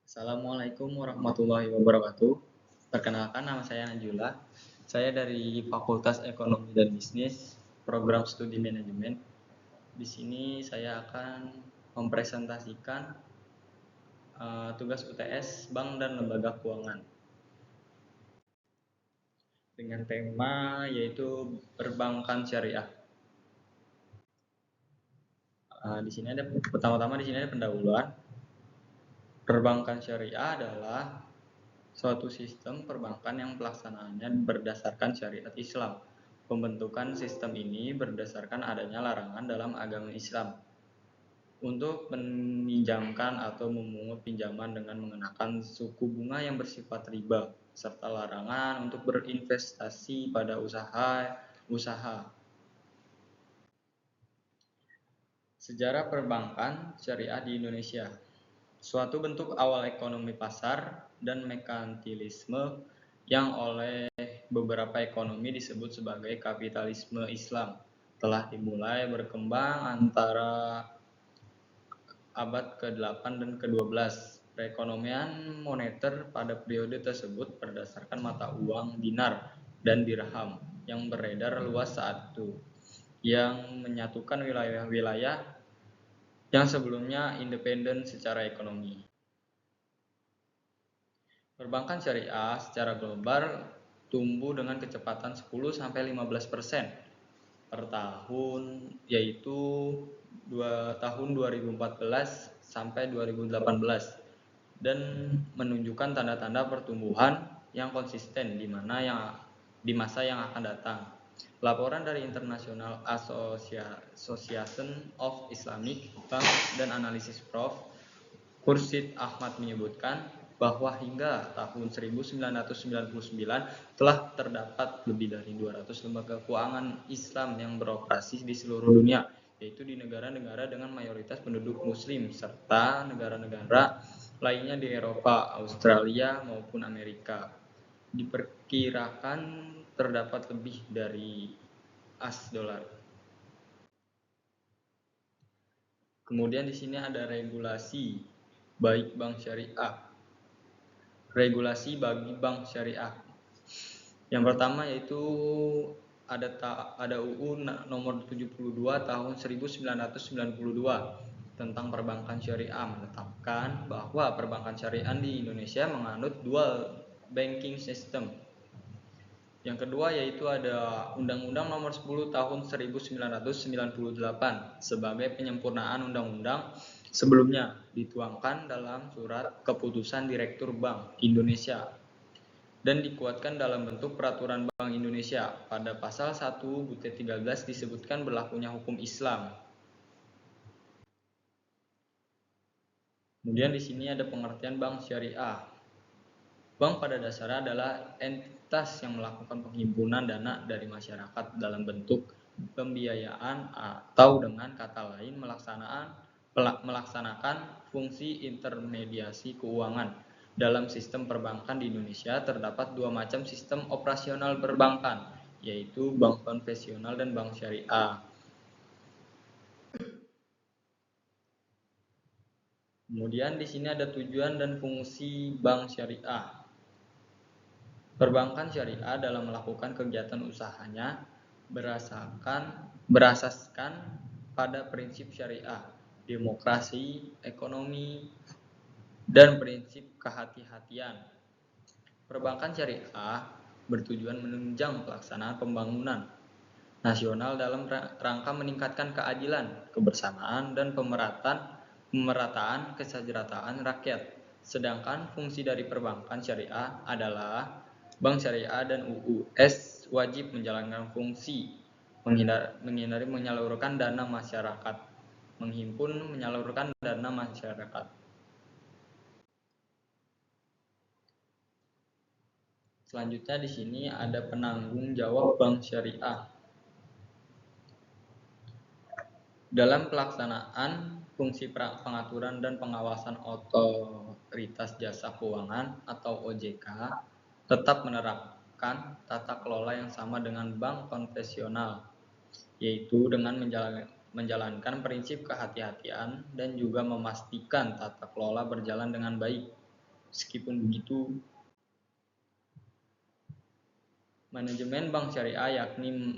Assalamualaikum warahmatullahi wabarakatuh. Perkenalkan, nama saya Najula. Saya dari Fakultas Ekonomi dan Bisnis, Program Studi Manajemen. Di sini saya akan mempresentasikan tugas UTS Bank dan Lembaga Keuangan dengan tema yaitu perbankan syariah. Di sini ada pendahuluan. Perbankan syariah adalah suatu sistem perbankan yang pelaksanaannya berdasarkan syariat Islam. Pembentukan sistem ini berdasarkan adanya larangan dalam agama Islam untuk meminjamkan atau memungut pinjaman dengan mengenakan suku bunga yang bersifat riba, serta larangan untuk berinvestasi pada usaha. Sejarah perbankan syariah di Indonesia. Suatu bentuk awal ekonomi pasar dan merkantilisme yang oleh beberapa ekonomi disebut sebagai kapitalisme Islam telah dimulai berkembang antara abad ke-8 dan ke-12. Perekonomian moneter pada periode tersebut berdasarkan mata uang dinar dan dirham yang beredar luas saat itu, yang menyatukan wilayah-wilayah yang sebelumnya independen secara ekonomi. Perbankan syariah secara global tumbuh dengan kecepatan 10-15% per tahun, yaitu tahun 2014 sampai 2018, dan menunjukkan tanda-tanda pertumbuhan yang konsisten di masa yang akan datang. Laporan dari International Association of Islamic Banks dan Analysis Prof. Khursyid Ahmad menyebutkan bahwa hingga tahun 1999 telah terdapat lebih dari 200 lembaga keuangan Islam yang beroperasi di seluruh dunia, yaitu di negara-negara dengan mayoritas penduduk muslim serta negara-negara lainnya di Eropa, Australia maupun Amerika. Diperkirakan terdapat lebih dari $. Kemudian di sini ada regulasi baik bank syariah. Regulasi bagi bank syariah. Yang pertama yaitu ada UU nomor 72 tahun 1992 tentang perbankan syariah, menetapkan bahwa perbankan syariah di Indonesia menganut dual banking system. Yang kedua yaitu ada Undang-Undang nomor 10 tahun 1998 sebagai penyempurnaan undang-undang sebelumnya dituangkan dalam surat keputusan Direktur Bank Indonesia dan dikuatkan dalam bentuk peraturan Bank Indonesia. Pada pasal 1-13 disebutkan berlakunya hukum Islam. Kemudian di sini ada pengertian bank syariah. Bank pada dasarnya adalah entitas yang melakukan penghimpunan dana dari masyarakat dalam bentuk pembiayaan atau dengan kata lain melaksanakan fungsi intermediasi keuangan. Dalam sistem perbankan di Indonesia terdapat dua macam sistem operasional perbankan, yaitu bank konvensional dan bank syariah. Kemudian di sini ada tujuan dan fungsi bank syariah. Perbankan syariah dalam melakukan kegiatan usahanya berasaskan pada prinsip syariah, demokrasi, ekonomi, dan prinsip kehati-hatian. Perbankan syariah bertujuan menunjang pelaksanaan pembangunan nasional dalam rangka meningkatkan keadilan, kebersamaan, dan pemerataan kesejahteraan rakyat. Sedangkan fungsi dari perbankan syariah adalah bank syariah dan UUS wajib menjalankan fungsi menghindari menyalurkan dana masyarakat, menghimpun menyalurkan dana masyarakat. Selanjutnya di sini ada penanggung jawab bank syariah. Dalam pelaksanaan fungsi pengaturan dan pengawasan Otoritas Jasa Keuangan atau OJK tetap menerapkan tata kelola yang sama dengan bank konvensional, yaitu dengan menjalankan prinsip kehati-hatian dan juga memastikan tata kelola berjalan dengan baik. Meskipun begitu, manajemen bank syariah yakni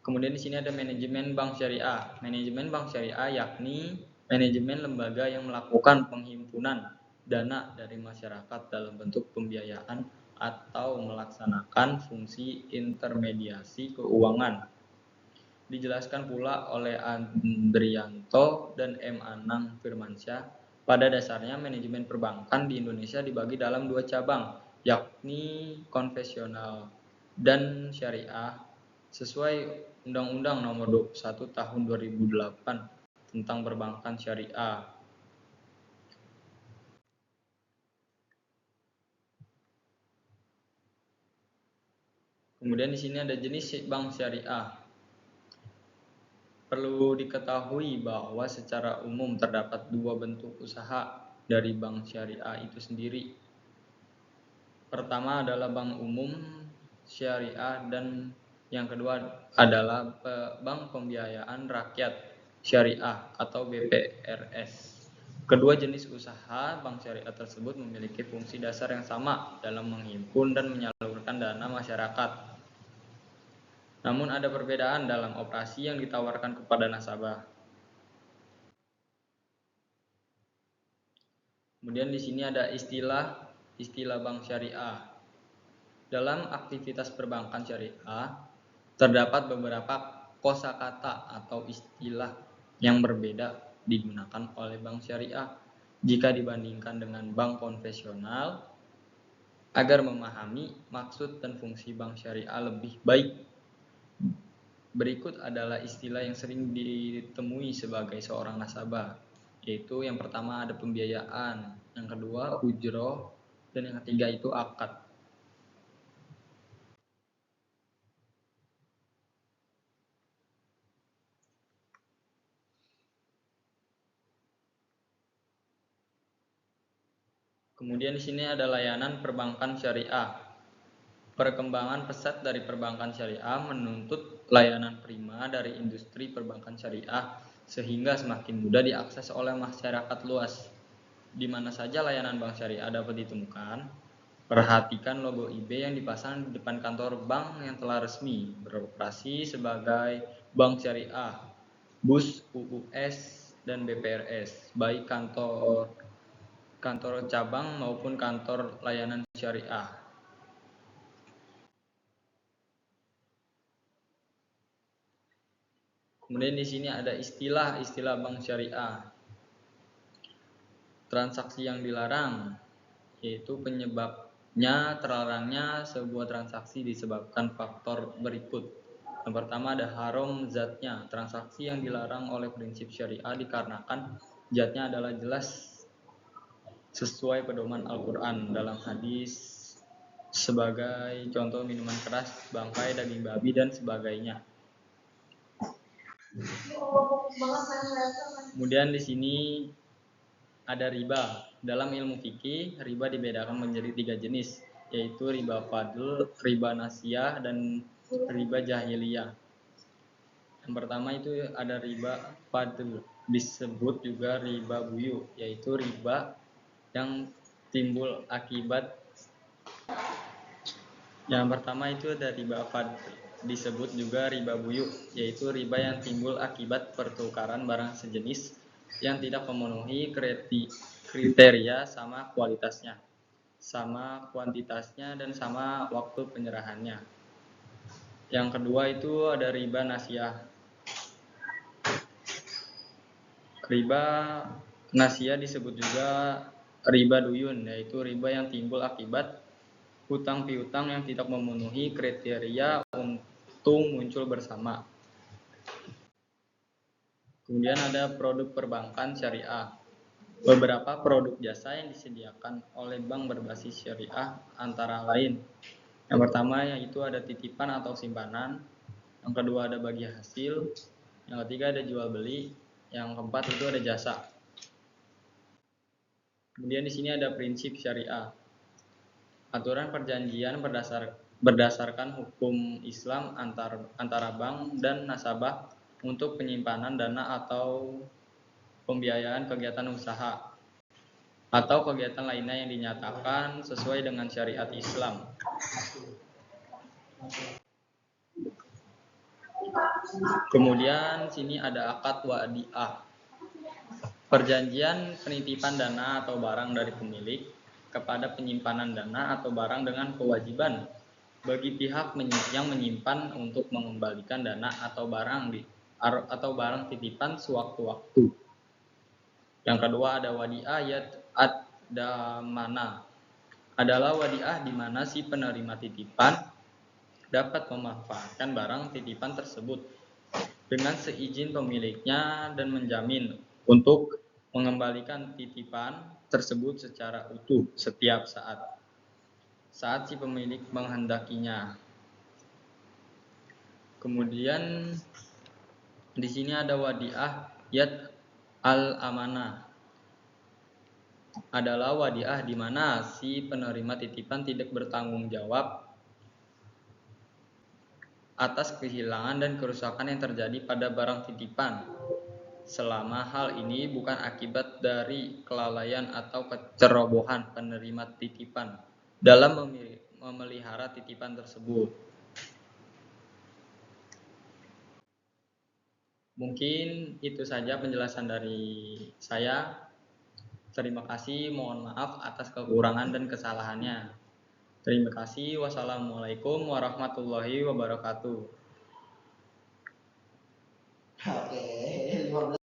kemudian di sini ada manajemen bank syariah. Manajemen bank syariah yakni manajemen lembaga yang melakukan penghimpunan dana dari masyarakat dalam bentuk pembiayaan atau melaksanakan fungsi intermediasi keuangan. Dijelaskan pula oleh Andrianto dan M. Anang Firmansyah. Pada dasarnya manajemen perbankan di Indonesia dibagi dalam dua cabang, yakni konvensional dan syariah, sesuai Undang-Undang Nomor 21 Tahun 2008 tentang perbankan syariah. Kemudian di sini ada jenis bank syariah. Perlu diketahui bahwa secara umum terdapat dua bentuk usaha dari bank syariah itu sendiri. Pertama adalah bank umum syariah dan yang kedua adalah bank pembiayaan rakyat syariah atau BPRS. Kedua jenis usaha bank syariah tersebut memiliki fungsi dasar yang sama dalam menghimpun dan menyalurkan dana masyarakat. Namun ada perbedaan dalam operasi yang ditawarkan kepada nasabah. Kemudian di sini ada istilah bank syariah. Dalam aktivitas perbankan syariah, terdapat beberapa kosakata atau istilah yang berbeda digunakan oleh bank syariah jika dibandingkan dengan bank konvensional. Agar memahami maksud dan fungsi bank syariah lebih baik, berikut adalah istilah yang sering ditemui sebagai seorang nasabah, yaitu yang pertama ada pembiayaan, yang kedua ujroh, dan yang ketiga itu akad. Kemudian di sini ada layanan perbankan syariah. Perkembangan pesat dari perbankan syariah menuntut layanan prima dari industri perbankan syariah sehingga semakin mudah diakses oleh masyarakat luas. Di mana saja layanan bank syariah dapat ditemukan, perhatikan logo IB yang dipasang di depan kantor bank yang telah resmi beroperasi sebagai bank syariah, BUS, UUS, dan BPRS, baik kantor cabang maupun kantor layanan syariah. Kemudian di sini ada istilah bank syariah. Transaksi yang dilarang, yaitu penyebabnya terlarangnya sebuah transaksi disebabkan faktor berikut. Yang pertama ada haram zatnya. Transaksi yang dilarang oleh prinsip syariah dikarenakan zatnya adalah jelas sesuai pedoman Al-Quran dalam hadis, sebagai contoh minuman keras, bangkai, daging babi, dan sebagainya. Kemudian di sini ada riba. Dalam ilmu fikih, riba dibedakan menjadi 3 jenis, yaitu riba fadl, riba nasiyah, dan riba jahiliyah. Yang pertama itu ada riba fadl, disebut juga riba buyu, yaitu riba yang timbul akibat. Yang pertama itu ada riba fadl, disebut juga riba buyu, yaitu riba yang timbul akibat pertukaran barang sejenis yang tidak memenuhi kriteria sama kualitasnya, sama kuantitasnya, dan sama waktu penyerahannya. Yang kedua itu ada riba nasiyah. Riba nasiyah disebut juga riba duyun, yaitu riba yang timbul akibat hutang piutang yang tidak memenuhi kriteria untuk muncul bersama. Kemudian ada produk perbankan syariah. Beberapa produk jasa yang disediakan oleh bank berbasis syariah antara lain. Yang pertama yaitu ada titipan atau simpanan. Yang kedua ada bagi hasil. Yang ketiga ada jual beli. Yang keempat itu ada jasa. Kemudian di sini ada prinsip syariah. Aturan perjanjian berdasarkan hukum Islam antara bank dan nasabah untuk penyimpanan dana atau pembiayaan kegiatan usaha. atau kegiatan lainnya yang dinyatakan sesuai dengan syariat Islam. Kemudian sini ada akad wadi'ah. Perjanjian penitipan dana atau barang dari pemilik kepada penyimpanan dana atau barang dengan kewajiban bagi pihak yang menyimpan untuk mengembalikan dana atau barang titipan sewaktu-waktu. Yang kedua ada wadi'ah ad-damana. Adalah wadi'ah di mana si penerima titipan dapat memanfaatkan barang titipan tersebut dengan seizin pemiliknya dan menjamin untuk mengembalikan titipan tersebut secara utuh setiap saat si pemilik menghendakinya. Kemudian di sini ada wadi'ah yad al-amanah. Adalah wadi'ah di mana si penerima titipan tidak bertanggung jawab atas kehilangan dan kerusakan yang terjadi pada barang titipan, selama hal ini bukan akibat dari kelalaian atau kecerobohan penerima titipan dalam memelihara titipan tersebut. Mungkin itu saja penjelasan dari saya. Terima kasih, mohon maaf atas kekurangan dan kesalahannya. Terima kasih. Wassalamualaikum warahmatullahi wabarakatuh. Oke,